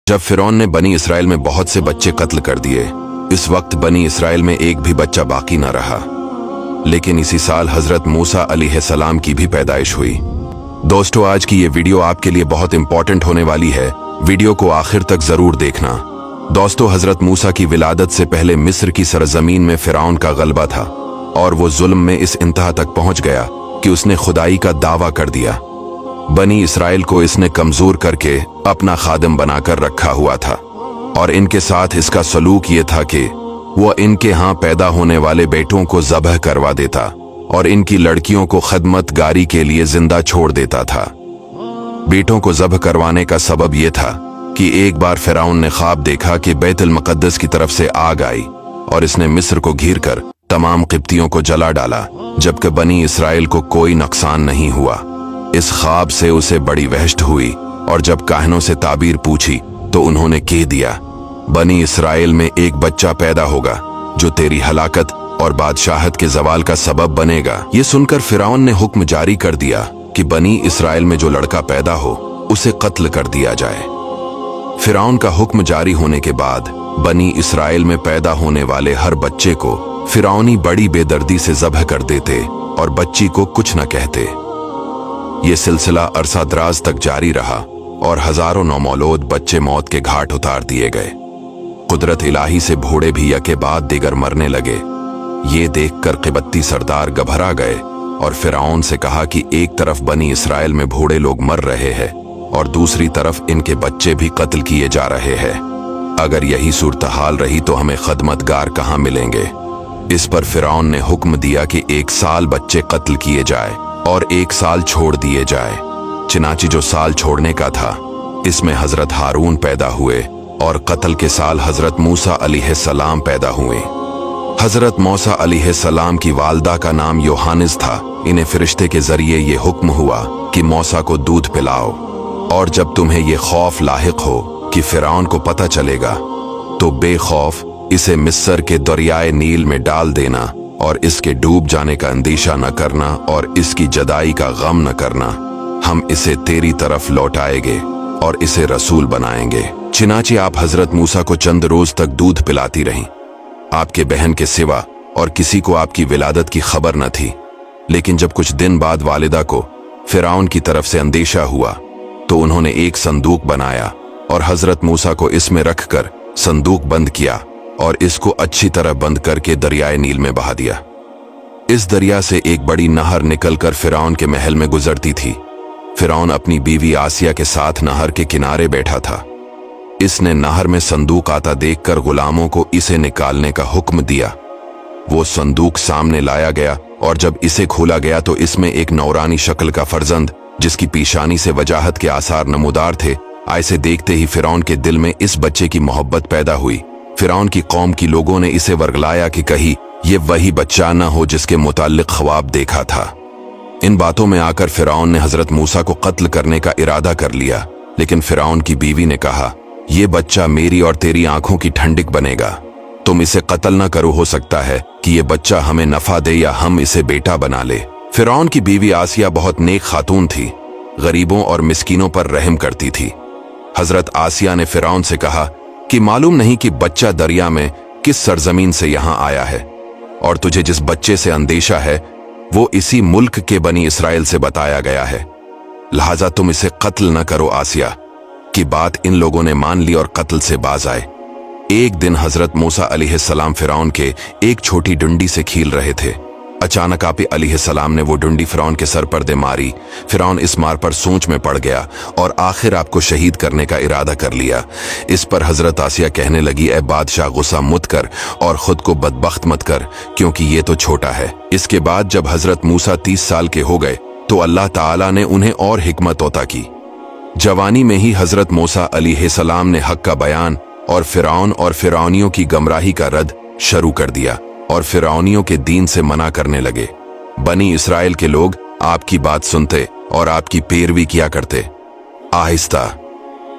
जब फिरौन ने बनी इसराइल में बहुत से बच्चे कत्ल कर दिए, इस वक्त बनी इसराइल में एक भी बच्चा बाकी न रहा। लेकिन इसी साल हजरत मूसा अलैहिस्सलाम की भी पैदाइश हुई। दोस्तों, आज की ये वीडियो आपके लिए बहुत इंपॉर्टेंट होने वाली है। वीडियो को आखिर तक जरूर देखना। दोस्तों, हजरत मूसा की विलादत से पहले मिस्र की सरजमीन में फिरौन का गलबा था और वो जुल्म में इस इंतहा तक पहुंच गया कि उसने खुदाई का दावा कर दिया। बनी इसराइल को इसने कमजोर करके अपना खादिम बनाकर रखा हुआ था और इनके साथ इसका सलूक ये था कि वह इनके यहाँ पैदा होने वाले बेटों को ज़बह करवा देता और इनकी लड़कियों को खदमतगारी के लिए जिंदा छोड़ देता था। बेटों को ज़बह करवाने का सबब यह था कि एक बार फिरौन ने ख्वाब देखा कि बैतुल मुक़द्दस की तरफ से आग आई और इसने मिस्र को घिर कर तमाम क़िब्तियों को जला डाला, जबकि बनी इसराइल को कोई नुकसान नहीं हुआ। इस ख्वाब से उसे बड़ी वहशत हुई और जब काहनों से ताबीर पूछी तो उन्होंने कह दिया, बनी इसराइल में एक बच्चा पैदा होगा जो तेरी हलाकत और बादशाहत के जवाल का सबब बनेगा। ये सुनकर फिरौन ने हुक्म जारी कर दिया कि बनी इसराइल में जो लड़का पैदा हो उसे कत्ल कर दिया जाए। फिरौन का हुक्म जारी होने के बाद बनी इसराइल में पैदा होने वाले हर बच्चे को फिरौनी बड़ी बेदर्दी से ज़बह कर देते और बच्ची को कुछ न कहते। ये सिलसिला अरसा दराज तक जारी रहा और हजारों नौमौलूद बच्चे मौत के घाट उतार दिए गए। कुदरत इलाही से भोड़े भी यके बाद दिगर मरने लगे। ये देखकर क़िब्ती सरदार घबरा गए और फिरौन से कहा कि एक तरफ बनी इसराइल में भोड़े लोग मर रहे हैं और दूसरी तरफ इनके बच्चे भी कत्ल किए जा रहे हैं। अगर यही सूरत-हाल रही तो हमें खदमतगार कहाँ मिलेंगे। इस पर फिरौन ने हुक्म दिया कि 1 साल बच्चे कत्ल किए जाए और 1 साल छोड़ दिए जाए। चिनाची जो साल छोड़ने का था, इसमें हजरत हारून पैदा हुए और कत्ल के साल हजरत मूसा अलैहिस्सलाम पैदा हुए। हजरत मूसा अलैहिस्सलाम की वालदा का नाम योहानिस था। इन्हें फरिश्ते के जरिए ये हुक्म हुआ कि मूसा को दूध पिलाओ और जब तुम्हें ये खौफ लाहिक हो कि फिरौन को पता चलेगा तो बेखौफ इसे मिस्र के दरियाए नील में डाल देना और इसके डूब जाने का अंदेशा न करना और इसकी जदाई का गम न करना। हम इसे तेरी तरफ लौटाएंगे और इसे रसूल बनाएंगे। चिनाची आप हजरत मूसा को चंद रोज तक दूध पिलाती रहीं। आपके बहन के सिवा और किसी को आपकी विलादत की खबर न थी। लेकिन जब कुछ दिन बाद वालिदा को फिरौन की तरफ से अंदेशा हुआ तो उन्होंने एक संदूक बनाया और हजरत मूसा को इसमें रखकर संदूक बंद किया और इसको अच्छी तरह बंद करके दरियाए नील में बहा दिया। इस दरिया से एक बड़ी नहर निकलकर फिरौन के महल में गुजरती थी। फिरौन अपनी बीवी आसिया के साथ नहर के किनारे बैठा था। इसने नहर में संदूक आता देखकर गुलामों को इसे निकालने का हुक्म दिया। वो संदूक सामने लाया गया और जब इसे खोला गया तो इसमें एक नौरानी शक्ल का फर्जंद, जिसकी पेशानी से वजाहत के आसार नमूदार थे, ऐसे देखते ही फिरौन के दिल में इस बच्चे की मोहब्बत पैदा हुई। फिरौन की कौम की लोगों ने इसे वर्गलाया कि कहीं ये वही बच्चा न हो जिसके मुताल्लिक ख्वाब देखा था। इन बातों में आकर फिरौन ने हजरत मूसा को कत्ल करने का इरादा कर लिया, लेकिन फिरौन की बीवी ने कहा, ये बच्चा मेरी और तेरी आंखों की ठंडक बनेगा। तुम इसे कत्ल न करो, हो सकता है कि ये बच्चा हमें नफा दे या हम इसे बेटा बना ले। फिरौन की बीवी आसिया बहुत नेक खातून थी, गरीबों और मिस्कीनों पर रहम करती थी। हजरत आसिया ने फिरौन से कहा कि मालूम नहीं कि बच्चा दरिया में किस सरजमीन से यहाँ आया है और तुझे जिस बच्चे से अंदेशा है वो इसी मुल्क के बनी इसराइल से बताया गया है, लिहाजा तुम इसे कत्ल न करो। आसिया की बात इन लोगों ने मान ली और कत्ल से बाज आए। एक दिन हजरत मूसा अलैहिस्सलाम फिरौन के एक छोटी डुंडी से खील रहे थे। अचानक आप अलैहिस्सलाम ने वो डुंडी फिरौन के सर पर दे मारी। फिरौन इस मार पर सोच में पड़ गया और आखिर आपको शहीद करने का इरादा कर लिया। इस पर हजरत आसिया कहने लगी, ए बादशाह, गुस्सा मत कर और खुद को बदबख्त मत कर, क्योंकि ये तो छोटा है। इसके बाद जब हजरत मूसा 30 साल के हो गए तो अल्लाह ताला ने उन्हें और हिकमत अता की। जवानी में ही हजरत मूसा अलैहिस्सलाम ने हक का बयान और फिरौन और फिरौनियों की गमराही का रद्द शुरू कर दिया और फिरौनियों के दीन से मना करने लगे। बनी इसराइल के लोग आपकी बात सुनते और आपकी पैरवी किया करते। आहिस्ता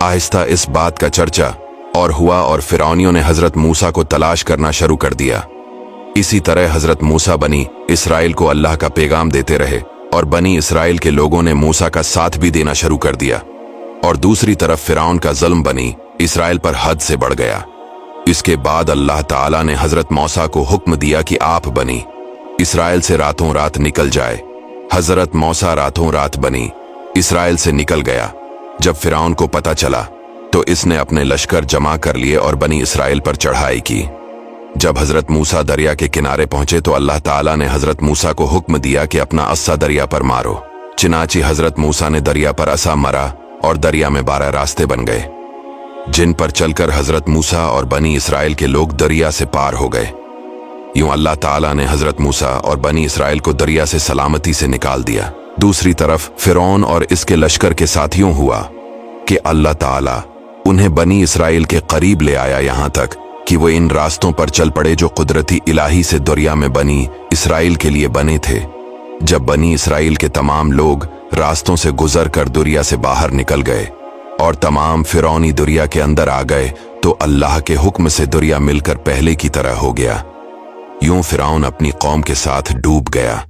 आहिस्ता इस बात का चर्चा और हुआ और फिरौनियों ने हजरत मूसा को तलाश करना शुरू कर दिया। इसी तरह हजरत मूसा बनी इसराइल को अल्लाह का पैगाम देते रहे और बनी इसराइल के लोगों ने मूसा का साथ भी देना शुरू कर दिया। और दूसरी तरफ फिरौन का जुल्म बनी इसराइल पर हद से बढ़ गया। इसके बाद अल्लाह ताला ने हजरत मूसा को हुक्म दिया कि आप बनी इसराइल से रातों रात निकल जाए। हजरत मूसा रातों रात बनी इसराइल से निकल गया। जब फिरौन को पता चला तो इसने अपने लश्कर जमा कर लिए और बनी इसराइल पर चढ़ाई की। जब हजरत मूसा दरिया के किनारे पहुंचे तो अल्लाह ताला ने हजरत मूसा को हुक्म दिया कि अपना अस्सा दरिया पर मारो। चिनाची हजरत मूसा ने दरिया पर असा मरा और दरिया में 12 रास्ते बन गए, जिन पर चलकर हजरत मूसा और बनी इसराइल के लोग दरिया से पार हो गए। यूं अल्लाह ताला ने हजरत मूसा और बनी इसराइल को दरिया से सलामती से निकाल दिया। दूसरी तरफ फिरौन और इसके लश्कर के साथ यूं हुआ कि अल्लाह ताला उन्हें बनी इसराइल के करीब ले आया, यहां तक कि वो इन रास्तों पर चल पड़े जो कुदरती इलाही से दरिया में बनी इसराइल के लिए बने थे। जब बनी इसराइल के तमाम लोग रास्तों से गुजर कर दरिया से बाहर निकल गए और तमाम फिरौनी दरिया के अंदर आ गए तो अल्लाह के हुक्म से दरिया मिलकर पहले की तरह हो गया। यूं फिरौन अपनी कौम के साथ डूब गया।